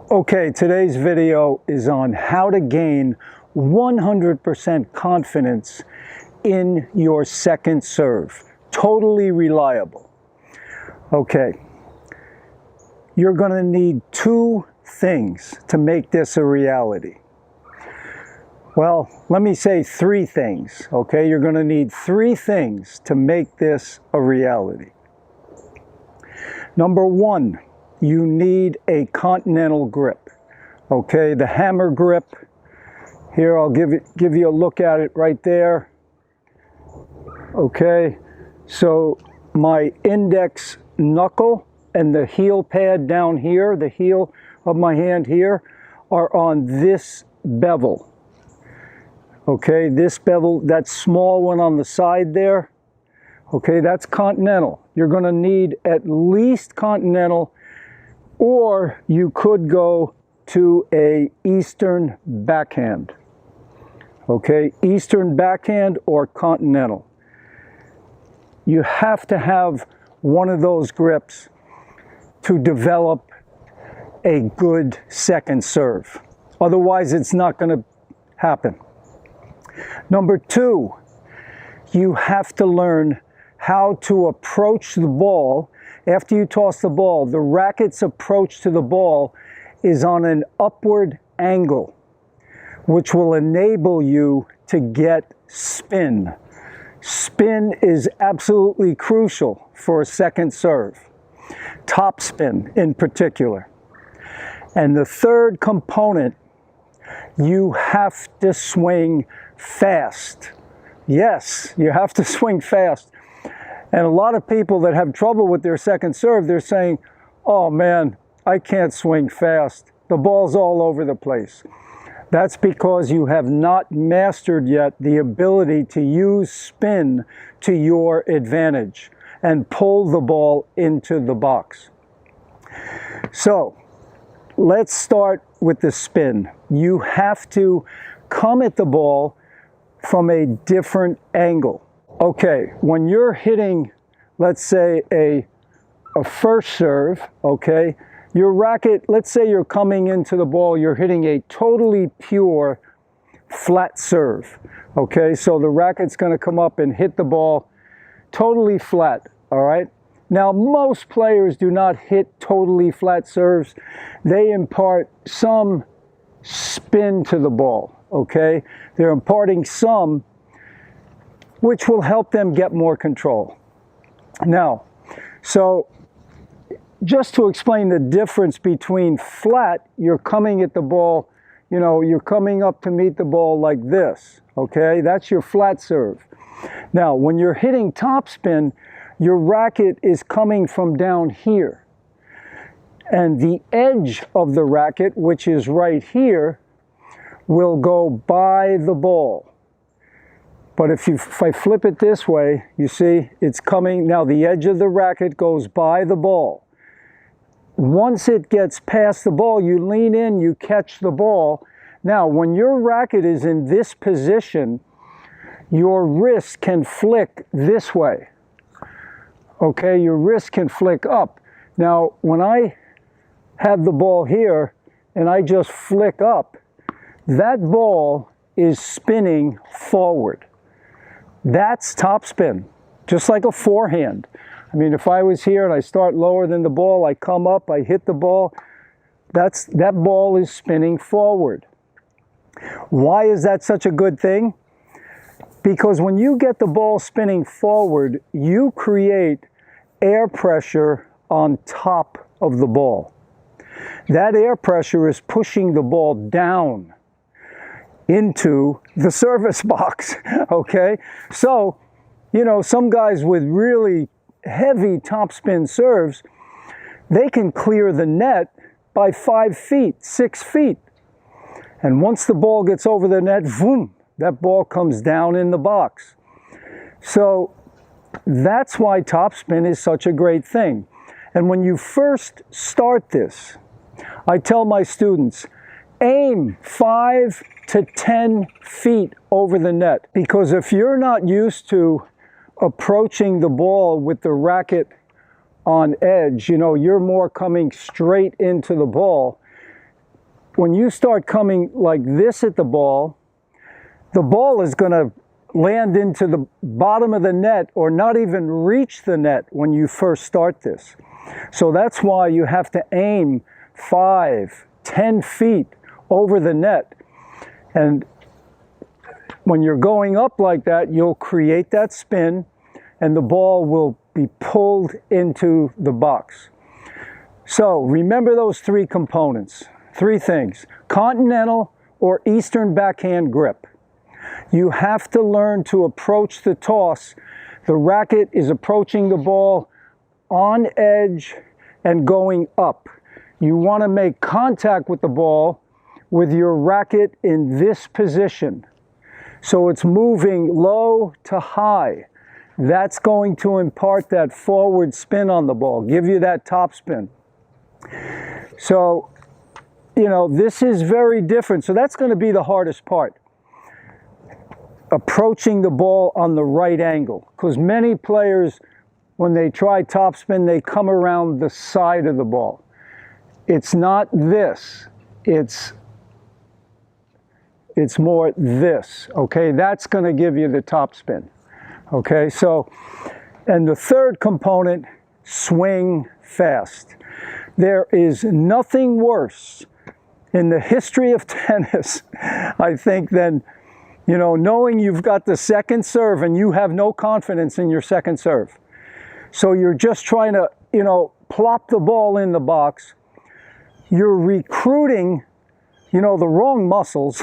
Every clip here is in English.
Okay, today's video is on how to gain 100% confidence in your second serve. Totally reliable. Okay, you're going to need two things to make this a reality. Well, let me say three things, okay? You're going to need three things to make this a reality. Number one, you need a continental grip, okay? The hammer grip, here I'll give you a look at it right there, okay? So my index knuckle and the heel pad down here, the heel of my hand here, are on this bevel, okay? This bevel, that small one on the side there, okay, that's continental. You're going to need at least continental, or you could go to a Eastern backhand, okay? Eastern backhand or continental. You have to have one of those grips to develop a good second serve. Otherwise, it's not going to happen. Number two, you have to learn how to approach the ball. After you toss the ball, the racket's approach to the ball is on an upward angle, which will enable you to get spin. Spin is absolutely crucial for a second serve, top spin in particular. And the third component, you have to swing fast. Yes, you have to swing fast. And a lot of people that have trouble with their second serve, they're saying, oh man, I can't swing fast. The ball's all over the place. That's because you have not mastered yet the ability to use spin to your advantage and pull the ball into the box. So let's start with the spin. You have to come at the ball from a different angle. Okay, when you're hitting, let's say, a first serve, okay, your racket, let's say you're coming into the ball, you're hitting a totally pure flat serve, okay? So the racket's going to come up and hit the ball totally flat, all right? Now, most players do not hit totally flat serves. They impart some spin to the ball, okay? They're imparting some, which will help them get more control. Now, so just to explain the difference between flat, you're coming at the ball, you know, you're coming up to meet the ball like this, okay? That's your flat serve. Now, when you're hitting topspin, your racket is coming from down here. And the edge of the racket, which is right here, will go by the ball. But if I flip it this way, you see, it's coming, now the edge of the racket goes by the ball. Once it gets past the ball, you lean in, you catch the ball. Now, when your racket is in this position, your wrist can flick this way. Okay, your wrist can flick up. Now, when I have the ball here and I just flick up, that ball is spinning forward. That's topspin, just like a forehand. I mean, if I was here and I start lower than the ball, I come up, I hit the ball, that ball is spinning forward. Why is that such a good thing? Because when you get the ball spinning forward, you create air pressure on top of the ball. That air pressure is pushing the ball down into the service box, okay? So, you know, some guys with really heavy topspin serves, they can clear the net by 5 feet, 6 feet. And once the ball gets over the net, boom, that ball comes down in the box. So that's why topspin is such a great thing. And when you first start this, I tell my students, aim 5 to 10 feet over the net, because if you're not used to approaching the ball with the racket on edge, you know, you're more coming straight into the ball, when you start coming like this at the ball is going to land into the bottom of the net or not even reach the net when you first start this. So that's why you have to aim 5, 10 feet over the net. And when you're going up like that, you'll create that spin and the ball will be pulled into the box. So remember those 3 components, 3 things: continental or eastern backhand grip. You have to learn to approach the toss. The racket is approaching the ball on edge and going up. You want to make contact with the ball with your racket in this position. So it's moving low to high. That's going to impart that forward spin on the ball, give you that top spin. So, you know, this is very different. So that's going to be the hardest part. Approaching the ball on the right angle. Because many players, when they try topspin, they come around the side of the ball. It's not this. It's more this. Okay, that's going to give you the topspin. Okay, so, and the third component, swing fast. There is nothing worse in the history of tennis, I think, than, you know, knowing you've got the second serve and you have no confidence in your second serve. So you're just trying to, you know, plop the ball in the box. You're recruiting, you know, the wrong muscles.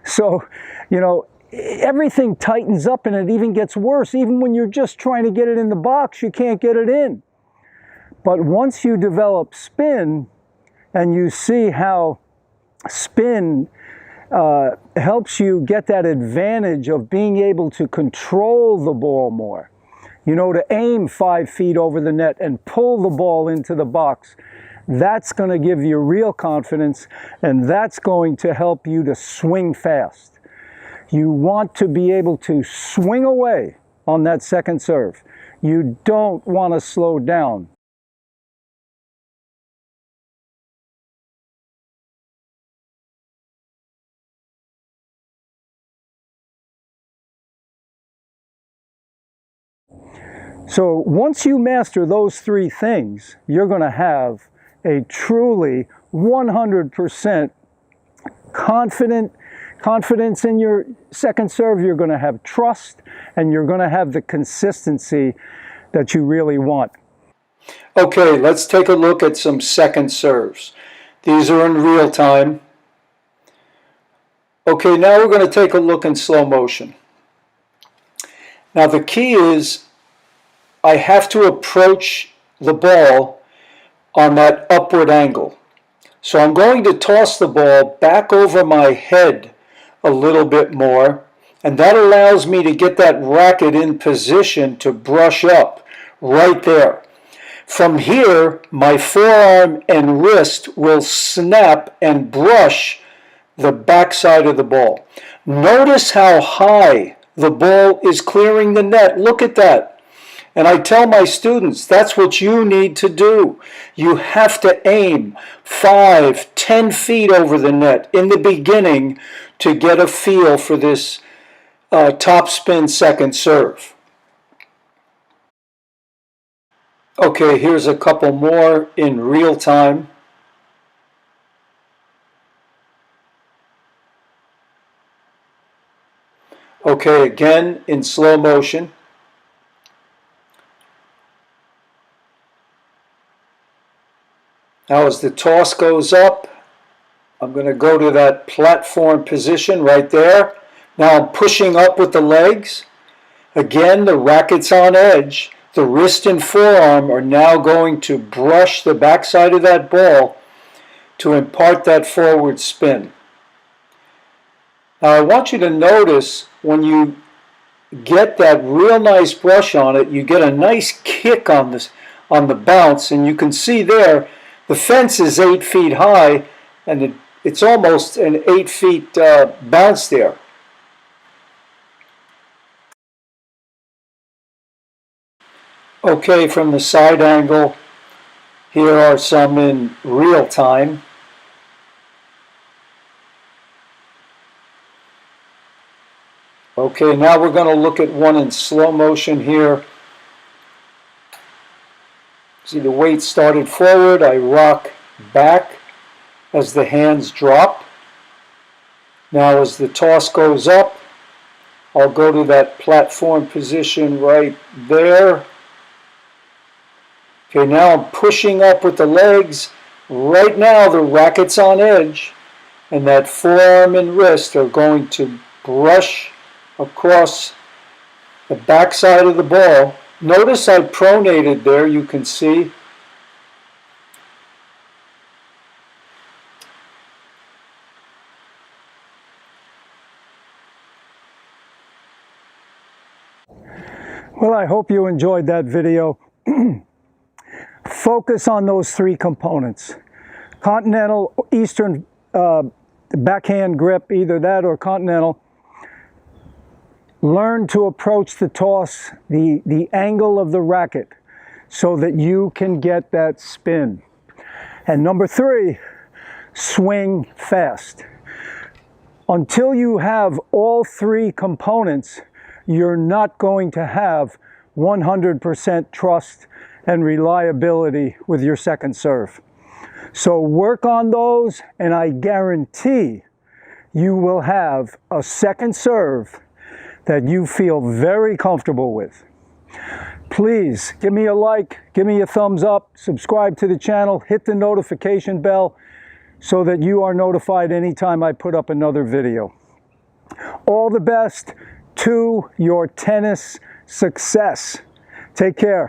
So, you know, everything tightens up and it even gets worse. Even when you're just trying to get it in the box, you can't get it in. But once you develop spin and you see how spin helps you get that advantage of being able to control the ball more, you know, to aim 5 feet over the net and pull the ball into the box, that's going to give you real confidence, and that's going to help you to swing fast. You want to be able to swing away on that second serve. You don't want to slow down. So once you master those 3 things, you're going to have a truly 100% confidence in your second serve. You're going to have trust, and you're going to have the consistency that you really want. Okay, let's take a look at some second serves. These are in real time. Okay, now we're going to take a look in slow motion. Now the key is I have to approach the ball on that upward angle. So I'm going to toss the ball back over my head a little bit more, and that allows me to get that racket in position to brush up right there. From here, my forearm and wrist will snap and brush the backside of the ball. Notice how high the ball is clearing the net. Look at that. And I tell my students, that's what you need to do. You have to aim 5, 10 feet over the net in the beginning to get a feel for this topspin second serve. Okay, here's a couple more in real time. Okay, again in slow motion. Now as the toss goes up, I'm going to go to that platform position right there. Now I'm pushing up with the legs. Again, the racket's on edge. The wrist and forearm are now going to brush the backside of that ball to impart that forward spin. Now I want you to notice when you get that real nice brush on it, you get a nice kick on the bounce, and you can see there the fence is 8 feet high, and it's almost an 8 feet bounce there. Okay, from the side angle, here are some in real time. Okay, now we're going to look at one in slow motion here. See, the weight started forward, I rock back as the hands drop. Now as the toss goes up, I'll go to that platform position right there. Okay, now I'm pushing up with the legs. Right now the racket's on edge, and that forearm and wrist are going to brush across the backside of the ball. Notice I pronated there, you can see. Well, I hope you enjoyed that video. Focus on those three components. Continental, Eastern backhand grip, either that or continental. Learn to approach the toss, the angle of the racket, so that you can get that spin. And number three, swing fast. Until you have all three components, you're not going to have 100% trust and reliability with your second serve. So work on those, and I guarantee you will have a second serve that you feel very comfortable with. Please give me a like, give me a thumbs up, subscribe to the channel, hit the notification bell so that you are notified anytime I put up another video. All the best to your tennis success. Take care.